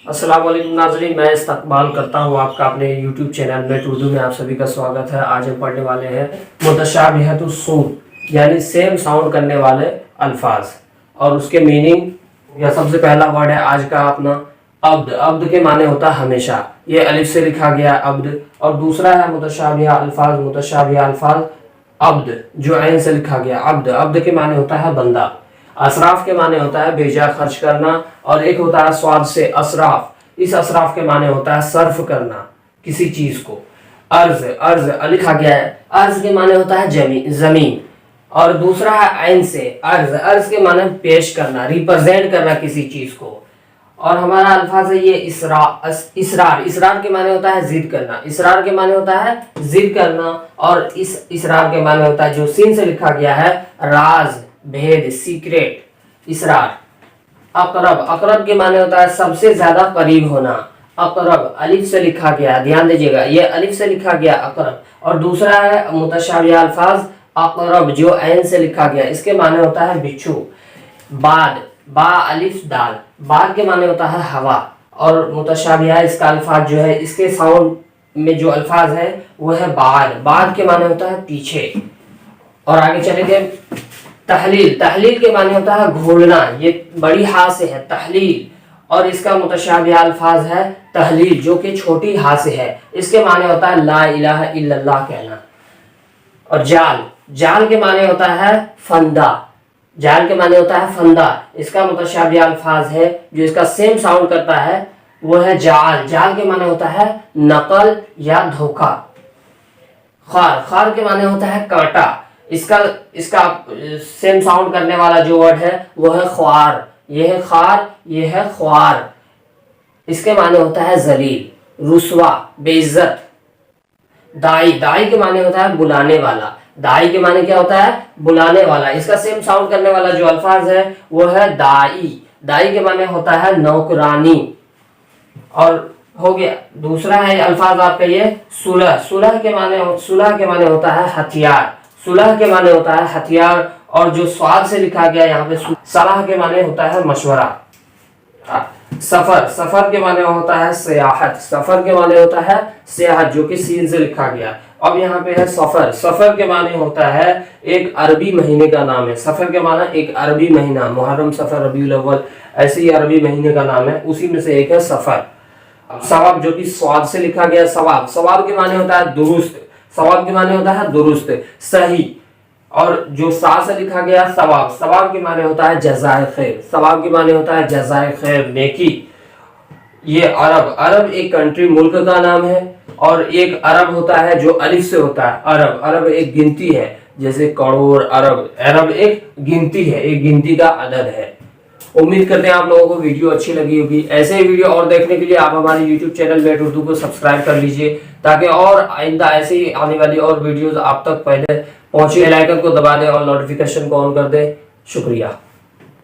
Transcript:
अस्सलाम वालेकुम नाज़रीन, मैं इस्तकबाल करता हूँ आपका अपने YouTube चैनल में उर्दू में। आप सभी का स्वागत है। आज हम पढ़ने वाले हैं मुतशाबिहतुस्सूर यानी सेम साउंड करने वाले अल्फाज और उसके मीनिंग। या सबसे पहला वर्ड है आज का अपना अब्द। अब्द के माने होता है हमेशा, ये अलिफ से लिखा गया अब्द। और दूसरा है मुतशाबिह अल्फाज। मुतशाबिह अल्फाज अब्द जो ऐन से लिखा गया अब्द। अब्द के माने होता है बंदा। असराफ के माने होता है बेजा खर्च करना। और एक होता है स्वाद से असराफ। इस असराफ के माने होता है सर्फ करना किसी चीज को। अर्ज, अर्ज लिखा गया है, अर्ज के माने होता है जमीन। और दूसरा है ऐन से अर्ज। अर्ज के माने पेश करना, रिप्रेजेंट करना किसी चीज को। और हमारा अल्फाज है ये इसरार। इसरार के माने होता है जिद करना। इसरार के माने होता है जिद करना। और इस इसरार के माने होता है जो सीन से लिखा गया है राज, भेद, सीक्रेट। इसरार। अकरब, अकरब के माने होता है सबसे ज्यादा करीब होना। अकरब अलिफ से लिखा गया, ध्यान दीजिएगा ये अलिफ से लिखा गया अकरब। और दूसरा है मुतशाबिह अल्फाज अकरब जो ऐन से लिखा गया, इसके माने होता है बिच्छू। बाद, बा अलिफ दाल, बाद के माने होता है हवा। और मुतशाबिह इसका अल्फाज जो है, इसके साउंड में जो अल्फाज है वो है बाद। बाद के माने होता है पीछे। और आगे चलेंगे तहलील। तहलील के माने होता है घोलना, ये बड़ी हा से है तहलील। और इसका मुतशाबिह अल्फाज है तहलील जो कि छोटी हा से है, इसके माने होता है ला इलाहा इल्लल्लाह कहना। और जाल, जाल के माने होता है फंदा। जाल के माने होता है फंदा। इसका मुतशाबिह अल्फाज है जो इसका सेम साउंड करता है वो है जाल। जाल के माने होता है नकल या धोखा। खार, खार के माने होता है कांटा। इसका सेम साउंड करने वाला जो वर्ड है वो है ख्वार। ये है खार, ये है ख्वार। इसके माने होता है जलील, रुसवा, बेइज्जत। दाई, दाई के माने होता है बुलाने वाला। दाई के माने क्या होता है? बुलाने वाला। इसका सेम साउंड करने वाला जो अल्फाज है वो है दाई। दाई के माने होता है नौकरानी। और हो गया दूसरा है अल्फाज आपका ये सुलह। सुलह के माने होता है हथियार। सुलह के माने होता है हथियार। और जो स्वाद से लिखा गया यहाँ पे सलाह के माने होता है मशवरा। सफर, सफर के माने होता है सियाहत। सफर के माने होता है सियाहत जो कि सीन से लिखा गया। अब यहाँ पे है सफर। सफर के माने होता है एक अरबी महीने का नाम है। सफर के माने एक अरबी महीना, मुहर्रम, सफर, रबीउल अव्वल, ऐसे ही अरबी महीने का नाम है, उसी में से एक है सफर। सवाब जो कि स्वाद से लिखा गया सवाब। सवाब के माने होता है दुरुस्त। सवाब के माने होता है दुरुस्त, सही। और जो सा से लिखा गया सवाब, सवाब के माने होता है जज़ाए खैर। सवाब के माने होता है जज़ाए खैर, नेकी। ये अरब, अरब एक कंट्री, मुल्क का नाम है। और एक अरब होता है जो अलिफ से होता है अरब। अरब एक गिनती है, जैसे करोड़ अरब। अरब एक गिनती है, एक गिनती का अदद है। उम्मीद करते हैं आप लोगों को वीडियो अच्छी लगी होगी। ऐसे ही वीडियो और देखने के लिए आप हमारे YouTube चैनल वेट उर्दू को सब्सक्राइब कर लीजिए, ताकि और आइंदा ऐसे ही आने वाली और वीडियोस आप तक पहले पहुंचे। बेल आइकन को दबा दें और नोटिफिकेशन को ऑन कर दें। शुक्रिया।